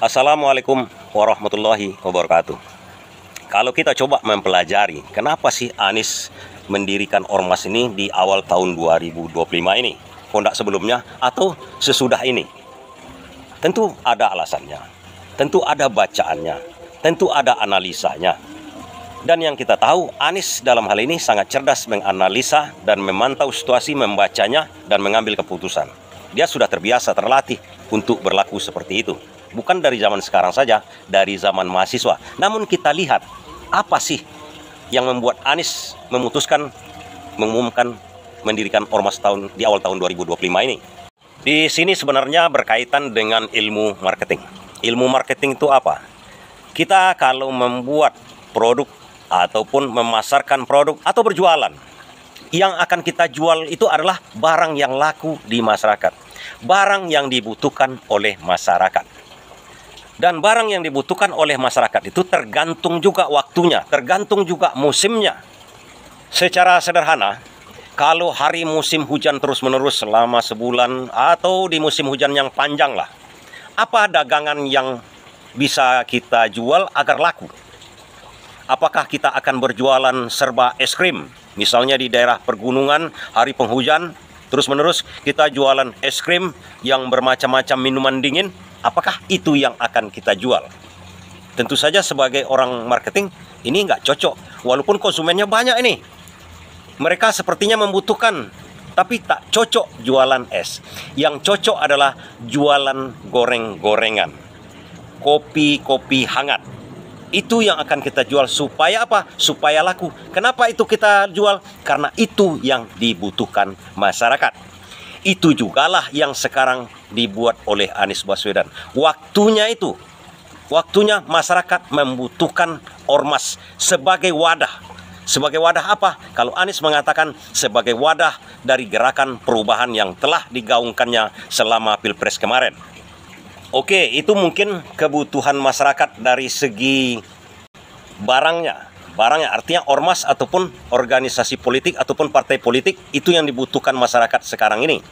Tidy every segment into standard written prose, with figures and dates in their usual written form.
Assalamualaikum warahmatullahi wabarakatuh. Kalau kita coba mempelajari kenapa sih Anies mendirikan ormas ini di awal tahun 2025 ini, kok enggak sebelumnya atau sesudah ini? Tentu ada alasannya, tentu ada bacaannya, tentu ada analisanya. Dan yang kita tahu, Anies dalam hal ini sangat cerdas menganalisa dan memantau situasi, membacanya dan mengambil keputusan. Dia sudah terbiasa, terlatih untuk berlaku seperti itu. Bukan dari zaman sekarang saja, dari zaman mahasiswa. Namun kita lihat, apa sih yang membuat Anies memutuskan mengumumkan mendirikan ormas di awal tahun 2025 ini? Di sini sebenarnya berkaitan dengan ilmu marketing. Ilmu marketing itu apa? Kita kalau membuat produk ataupun memasarkan produk atau berjualan, yang akan kita jual itu adalah barang yang laku di masyarakat, barang yang dibutuhkan oleh masyarakat. Dan barang yang dibutuhkan oleh masyarakat itu tergantung juga waktunya, tergantung juga musimnya. Secara sederhana, kalau hari musim hujan terus-menerus selama sebulan atau di musim hujan yang panjang lah, apa dagangan yang bisa kita jual agar laku? Apakah kita akan berjualan serba es krim? Misalnya di daerah pergunungan, hari penghujan, terus-menerus kita jualan es krim yang bermacam-macam minuman dingin. Apakah itu yang akan kita jual? Tentu saja sebagai orang marketing ini nggak cocok. Walaupun konsumennya banyak ini. Mereka sepertinya membutuhkan, tapi tak cocok jualan es. Yang cocok adalah jualan goreng-gorengan, kopi-kopi hangat. Itu yang akan kita jual supaya apa? Supaya laku. Kenapa itu kita jual? Karena itu yang dibutuhkan masyarakat. Itu jugalah yang sekarang dibuat oleh Anies Baswedan. Waktunya masyarakat membutuhkan ormas sebagai wadah. Sebagai wadah apa? Kalau Anies mengatakan sebagai wadah dari gerakan perubahan yang telah digaungkannya selama Pilpres kemarin. Oke, itu mungkin kebutuhan masyarakat dari segi barangnya. Barangnya artinya ormas ataupun organisasi politik ataupun partai politik itu yang dibutuhkan masyarakat sekarang ini.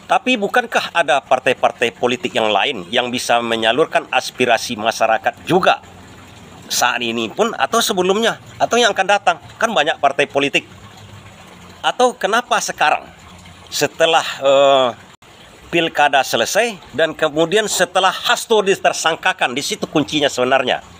Tapi bukankah ada partai-partai politik yang lain yang bisa menyalurkan aspirasi masyarakat juga? Saat ini pun atau sebelumnya atau yang akan datang, kan banyak partai politik. Atau kenapa sekarang setelah pilkada selesai dan kemudian setelah Hasto ditersangkakan, di situ kuncinya sebenarnya.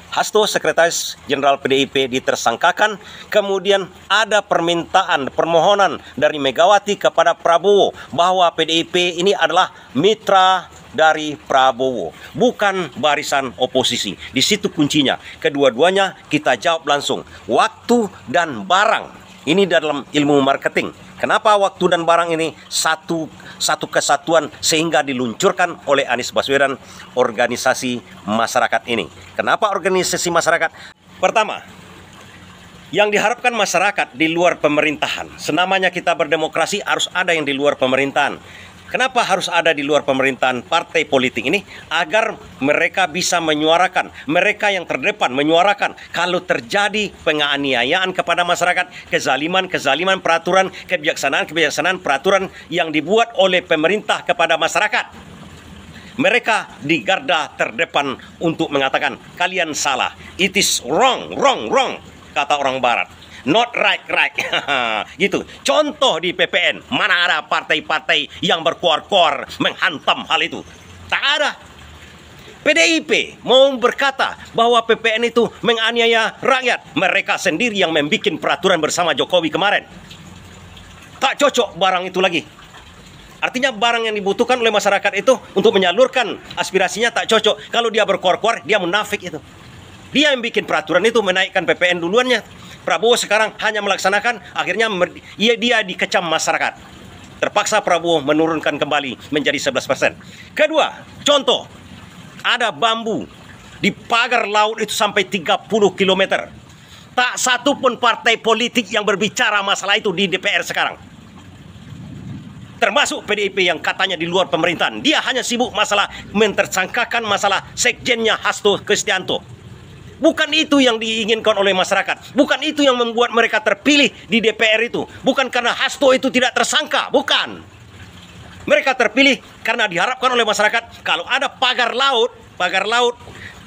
Hasto, Sekretaris Jenderal PDIP, ditersangkakan, kemudian ada permohonan dari Megawati kepada Prabowo bahwa PDIP ini adalah mitra dari Prabowo, bukan barisan oposisi. Di situ kuncinya. Kedua-duanya kita jawab langsung. Waktu dan barang. Ini dalam ilmu marketing. Kenapa waktu dan barang ini satu kesatuan sehingga diluncurkan oleh Anies Baswedan organisasi masyarakat ini? Kenapa organisasi masyarakat? Pertama, yang diharapkan masyarakat di luar pemerintahan. Senamanya kita berdemokrasi harus ada yang di luar pemerintahan. Kenapa harus ada di luar pemerintahan partai politik ini? Agar mereka bisa menyuarakan, mereka yang terdepan menyuarakan kalau terjadi penganiayaan kepada masyarakat, kezaliman peraturan, kebijaksanaan peraturan yang dibuat oleh pemerintah kepada masyarakat. Mereka di garda terdepan untuk mengatakan kalian salah, it is wrong, kata orang barat. Not right. Gitu. Contoh di PPN, mana ada partai-partai yang berkuar-kuar menghantam hal itu? Tak ada. PDIP mau berkata bahwa PPN itu menganiaya rakyat. Mereka sendiri yang membuat peraturan bersama Jokowi kemarin. Tak cocok barang itu lagi. Artinya barang yang dibutuhkan oleh masyarakat itu untuk menyalurkan aspirasinya tak cocok. Kalau dia berkuar-kuar, dia munafik itu. Dia yang bikin peraturan itu menaikkan PPN duluannya. Prabowo sekarang hanya melaksanakan, akhirnya dia dikecam masyarakat. Terpaksa Prabowo menurunkan kembali menjadi 11%. Kedua, contoh, ada bambu di pagar laut itu sampai 30 km. Tak satu pun partai politik yang berbicara masalah itu di DPR sekarang. Termasuk PDIP yang katanya di luar pemerintahan. Dia hanya sibuk masalah mentersangkakan masalah sekjennya Hasto Kristianto. Bukan itu yang diinginkan oleh masyarakat. Bukan itu yang membuat mereka terpilih di DPR itu. Bukan karena Hasto itu tidak tersangka. Bukan. Mereka terpilih karena diharapkan oleh masyarakat kalau ada pagar laut, pagar laut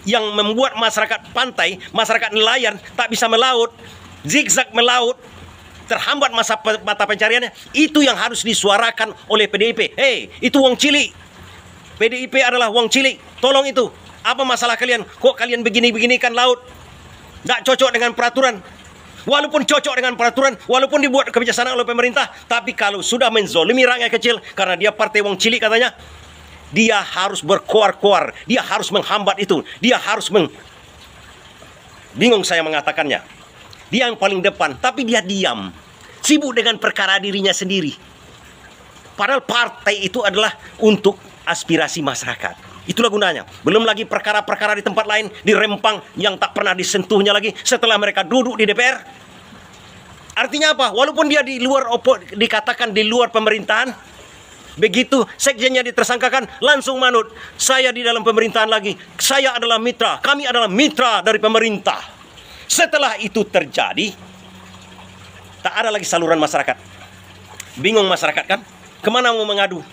yang membuat masyarakat pantai, masyarakat nelayan tak bisa melaut, zigzag melaut, terhambat mata pencariannya. Itu yang harus disuarakan oleh PDIP. Hei, itu wong cilik. PDIP adalah wong cilik. Tolong itu. Apa masalah kalian? Kok kalian begini-beginikan laut? Tak cocok dengan peraturan. Walaupun cocok dengan peraturan, walaupun dibuat kebijaksanaan oleh pemerintah, tapi kalau sudah menzolimi rakyat kecil, karena dia partai wong cilik katanya, dia harus berkoar-koar, dia harus menghambat itu, dia harus bingung saya mengatakannya. Dia yang paling depan, tapi dia diam, sibuk dengan perkara dirinya sendiri. Padahal partai itu adalah untuk aspirasi masyarakat. Itulah gunanya. Belum lagi perkara-perkara di tempat lain, di Rempang yang tak pernah disentuhnya lagi setelah mereka duduk di DPR. Artinya apa? Walaupun dia di luar dikatakan di luar pemerintahan, begitu sekjennya ditersangkakan, langsung manut. Saya di dalam pemerintahan lagi. Saya adalah mitra. Kami adalah mitra dari pemerintah. Setelah itu terjadi, tak ada lagi saluran masyarakat. Bingung masyarakat kan? Kemana mau mengadu?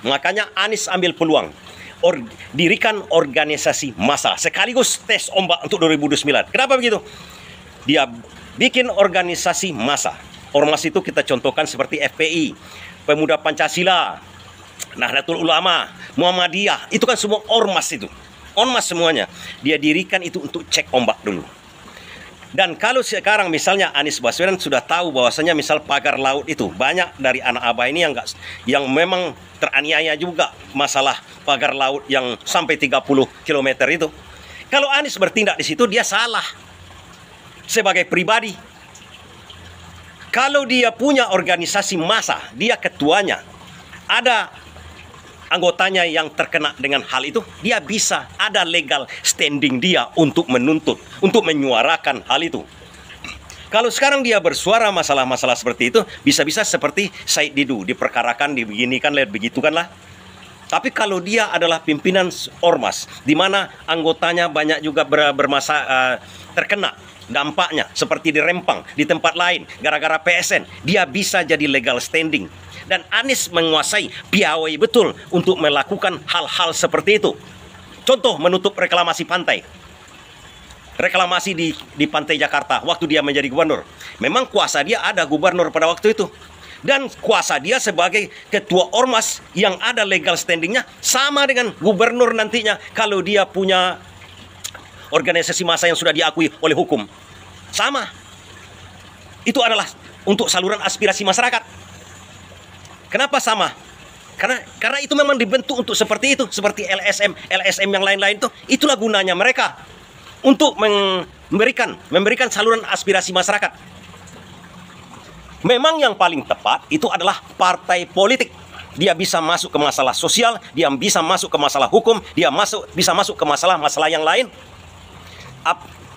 Makanya Anies ambil peluang. Dirikan organisasi massa sekaligus tes ombak untuk 2029. Kenapa begitu? Dia bikin organisasi massa. Ormas itu kita contohkan seperti FPI, Pemuda Pancasila, Nahdlatul Ulama, Muhammadiyah. Itu kan semua ormas itu. Ormas semuanya. Dia dirikan itu untuk cek ombak dulu. Dan kalau sekarang misalnya Anies Baswedan sudah tahu bahwasanya misal pagar laut itu banyak dari anak abah ini yang memang teraniaya juga masalah pagar laut yang sampai 30 km itu. Kalau Anies bertindak di situ dia salah sebagai pribadi. Kalau dia punya organisasi massa, dia ketuanya, ada anggotanya yang terkena dengan hal itu, dia bisa ada legal standing dia untuk menuntut, untuk menyuarakan hal itu. Kalau sekarang dia bersuara masalah-masalah seperti itu, bisa-bisa seperti Said Didu, diperkarakan, dibeginikan, lihat begitukanlah. Tapi kalau dia adalah pimpinan ormas, di mana anggotanya banyak juga terkena dampaknya, seperti di Rempang, di tempat lain, gara-gara PSN, dia bisa jadi legal standing. Dan Anies menguasai piawai betul untuk melakukan hal-hal seperti itu. Contoh menutup reklamasi pantai. Reklamasi di pantai Jakarta waktu dia menjadi gubernur. Memang kuasa dia ada gubernur pada waktu itu. Dan kuasa dia sebagai ketua ormas yang ada legal standingnya sama dengan gubernur nantinya kalau dia punya organisasi massa yang sudah diakui oleh hukum. Sama. Itu adalah untuk saluran aspirasi masyarakat. Kenapa sama? Karena itu memang dibentuk untuk seperti itu, seperti LSM yang lain-lain itu. Itulah gunanya mereka untuk memberikan saluran aspirasi masyarakat. Memang yang paling tepat itu adalah partai politik. Dia bisa masuk ke masalah sosial, dia bisa masuk ke masalah hukum, dia bisa masuk ke masalah-masalah yang lain.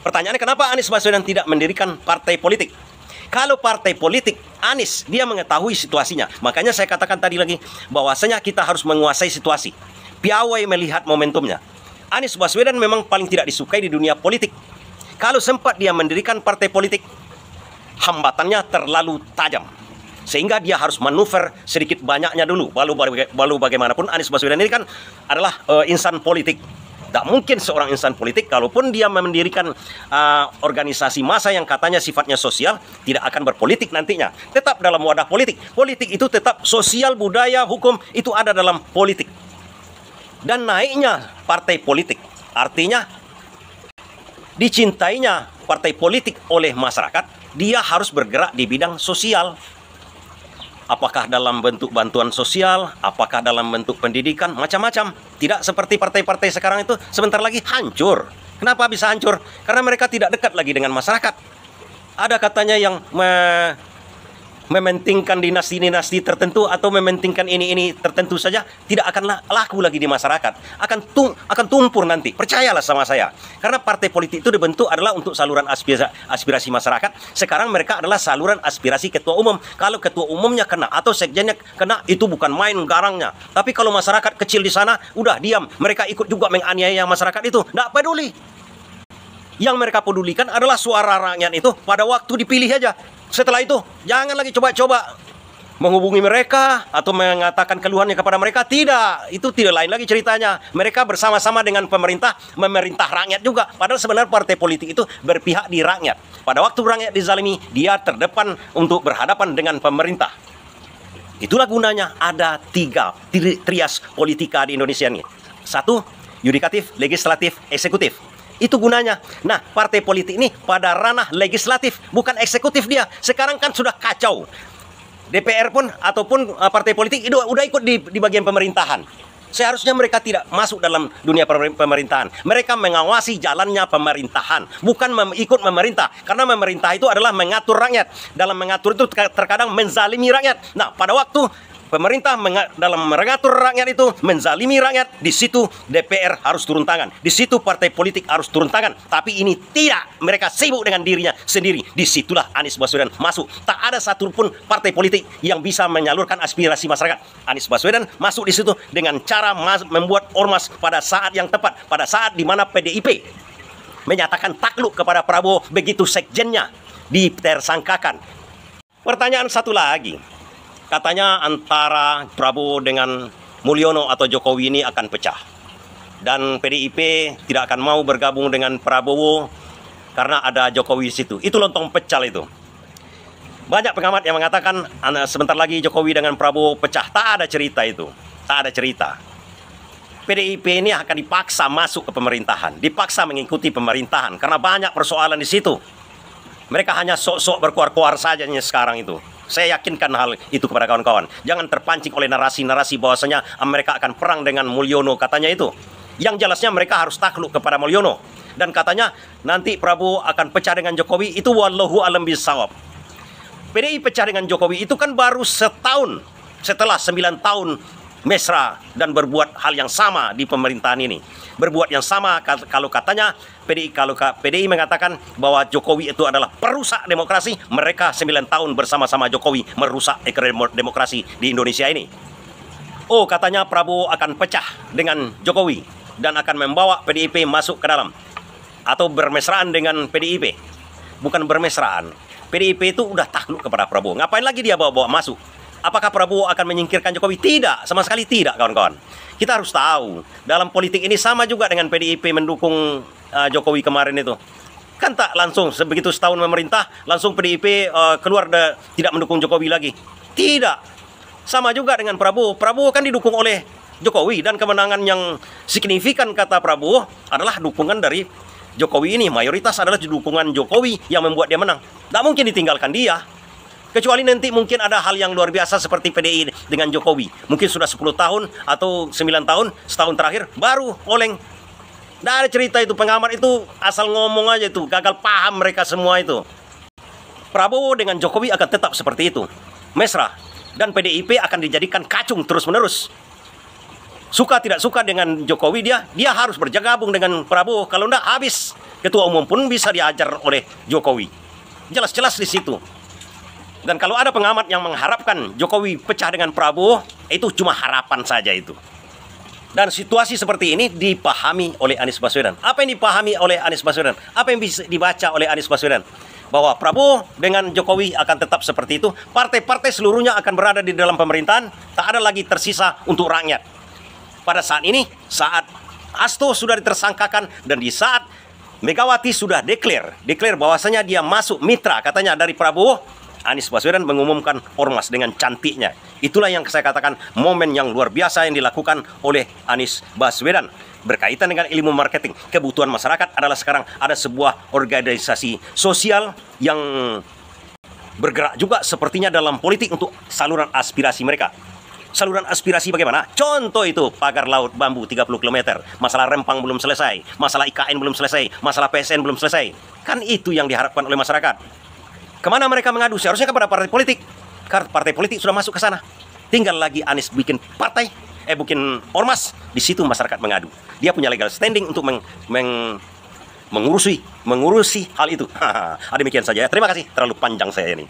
Pertanyaannya, kenapa Anies Baswedan tidak mendirikan partai politik? Kalau partai politik, Anies, dia mengetahui situasinya. Makanya saya katakan tadi lagi, bahwasanya kita harus menguasai situasi. Piawai melihat momentumnya. Anies Baswedan memang paling tidak disukai di dunia politik. Kalau sempat dia mendirikan partai politik, hambatannya terlalu tajam. Sehingga dia harus manuver sedikit banyaknya dulu. Walau bagaimanapun Anies Baswedan ini kan adalah insan politik. Tak mungkin seorang insan politik, kalaupun dia mendirikan organisasi massa yang katanya sifatnya sosial, tidak akan berpolitik nantinya. Tetap dalam wadah politik. Politik itu tetap sosial, budaya, hukum, itu ada dalam politik. Dan naiknya partai politik, artinya dicintainya partai politik oleh masyarakat, dia harus bergerak di bidang sosial. Apakah dalam bentuk bantuan sosial, apakah dalam bentuk pendidikan, macam-macam. Tidak seperti partai-partai sekarang itu sebentar lagi hancur. Kenapa bisa hancur? Karena mereka tidak dekat lagi dengan masyarakat. Ada katanya yang mementingkan dinasti-dinasti tertentu atau mementingkan ini tertentu saja, tidak akan laku lagi di masyarakat. Akan tumpur nanti. Percayalah sama saya. Karena partai politik itu dibentuk adalah untuk saluran aspirasi masyarakat. Sekarang mereka adalah saluran aspirasi ketua umum. Kalau ketua umumnya kena atau sekjennya kena, itu bukan main garangnya. Tapi kalau masyarakat kecil di sana, udah diam. Mereka ikut juga menganiaya masyarakat itu. Tidak peduli. Yang mereka pedulikan adalah suara rakyat itu pada waktu dipilih aja. Setelah itu, jangan lagi coba-coba menghubungi mereka atau mengatakan keluhannya kepada mereka. Tidak, itu tidak lain lagi ceritanya. Mereka bersama-sama dengan pemerintah, memerintah rakyat juga. Padahal sebenarnya partai politik itu berpihak di rakyat. Pada waktu rakyat dizalimi, dia terdepan untuk berhadapan dengan pemerintah. Itulah gunanya ada tiga trias politika di Indonesia ini. Satu, yudikatif, legislatif, eksekutif. Itu gunanya. Nah, partai politik ini pada ranah legislatif, bukan eksekutif dia. Sekarang kan sudah kacau. DPR pun ataupun partai politik itu udah ikut di bagian pemerintahan. Seharusnya mereka tidak masuk dalam dunia pemerintahan. Mereka mengawasi jalannya pemerintahan, bukan ikut memerintah. Karena memerintah itu adalah mengatur rakyat. Dalam mengatur itu terkadang menzalimi rakyat. Nah, pada waktu pemerintah dalam mengatur rakyat itu menzalimi rakyat, di situ DPR harus turun tangan, di situ partai politik harus turun tangan. Tapi ini tidak, mereka sibuk dengan dirinya sendiri. Disitulah Anies Baswedan masuk. Tak ada satupun partai politik yang bisa menyalurkan aspirasi masyarakat. Anies Baswedan masuk di situ dengan cara membuat ormas pada saat yang tepat, pada saat di mana PDIP menyatakan takluk kepada Prabowo, begitu sekjennya ditersangkakan. Pertanyaan satu lagi. Katanya antara Prabowo dengan Mulyono atau Jokowi ini akan pecah. Dan PDIP tidak akan mau bergabung dengan Prabowo karena ada Jokowi di situ. Itu lontong pecah itu. Banyak pengamat yang mengatakan sebentar lagi Jokowi dengan Prabowo pecah. Tak ada cerita itu. Tak ada cerita. PDIP ini akan dipaksa masuk ke pemerintahan. Dipaksa mengikuti pemerintahan. Karena banyak persoalan di situ. Mereka hanya sok-sok berkuar-kuar saja sekarang itu. Saya yakinkan hal itu kepada kawan-kawan. Jangan terpancing oleh narasi-narasi bahwasanya mereka akan perang dengan Mulyono, katanya itu. Yang jelasnya mereka harus takluk kepada Mulyono. Dan katanya nanti Prabowo akan pecah dengan Jokowi, itu wallahu alam bisawab. PDI pecah dengan Jokowi itu kan baru setahun setelah 9 tahun mesra dan berbuat hal yang sama di pemerintahan ini. Berbuat yang sama kalau katanya PDI mengatakan bahwa Jokowi itu adalah perusak demokrasi, mereka 9 tahun bersama-sama Jokowi merusak demokrasi di Indonesia ini. Oh, katanya Prabowo akan pecah dengan Jokowi dan akan membawa PDIP masuk ke dalam atau bermesraan dengan PDIP. Bukan bermesraan. PDIP itu udah takluk kepada Prabowo. Ngapain lagi dia bawa-bawa masuk? Apakah Prabowo akan menyingkirkan Jokowi? Tidak, sama sekali tidak, kawan-kawan. Kita harus tahu, dalam politik ini sama juga dengan PDIP mendukung Jokowi kemarin itu. Kan tak langsung, begitu setahun memerintah, langsung PDIP keluar tidak mendukung Jokowi lagi. Tidak. Sama juga dengan Prabowo. Prabowo kan didukung oleh Jokowi, dan kemenangan yang signifikan kata Prabowo adalah dukungan dari Jokowi ini. Mayoritas adalah dukungan Jokowi yang membuat dia menang. Tidak mungkin ditinggalkan dia. Kecuali nanti mungkin ada hal yang luar biasa seperti PDI dengan Jokowi. Mungkin sudah 10 tahun atau 9 tahun, setahun terakhir, baru oleng. Tidak ada cerita itu, pengamat itu asal ngomong aja itu, gagal paham mereka semua itu. Prabowo dengan Jokowi akan tetap seperti itu, mesra. Dan PDIP akan dijadikan kacung terus-menerus. Suka tidak suka dengan Jokowi, dia harus bergabung dengan Prabowo. Kalau tidak, habis. Ketua umum pun bisa diajar oleh Jokowi. Jelas-jelas di situ. Dan kalau ada pengamat yang mengharapkan Jokowi pecah dengan Prabowo, itu cuma harapan saja itu. Dan situasi seperti ini dipahami oleh Anies Baswedan. Apa yang dipahami oleh Anies Baswedan? Apa yang bisa dibaca oleh Anies Baswedan? Bahwa Prabowo dengan Jokowi akan tetap seperti itu. Partai-partai seluruhnya akan berada di dalam pemerintahan. Tak ada lagi tersisa untuk rakyat. Pada saat ini, saat Hasto sudah ditersangkakan, dan di saat Megawati sudah declare bahwasanya dia masuk mitra katanya dari Prabowo, Anies Baswedan mengumumkan ormas dengan cantiknya. Itulah yang saya katakan momen yang luar biasa yang dilakukan oleh Anies Baswedan. Berkaitan dengan ilmu marketing, kebutuhan masyarakat adalah sekarang ada sebuah organisasi sosial yang bergerak juga sepertinya dalam politik untuk saluran aspirasi mereka. Saluran aspirasi bagaimana? Contoh itu pagar laut bambu 30 km. Masalah Rempang belum selesai, masalah IKN belum selesai, masalah PSN belum selesai. Kan itu yang diharapkan oleh masyarakat. Kemana mereka mengadu? Seharusnya kepada partai politik. Karena partai politik sudah masuk ke sana. Tinggal lagi Anies bikin partai, bikin ormas. Di situ masyarakat mengadu. Dia punya legal standing untuk mengurusi hal itu. Demikian saja ya. Terima kasih. Terlalu panjang saya ini.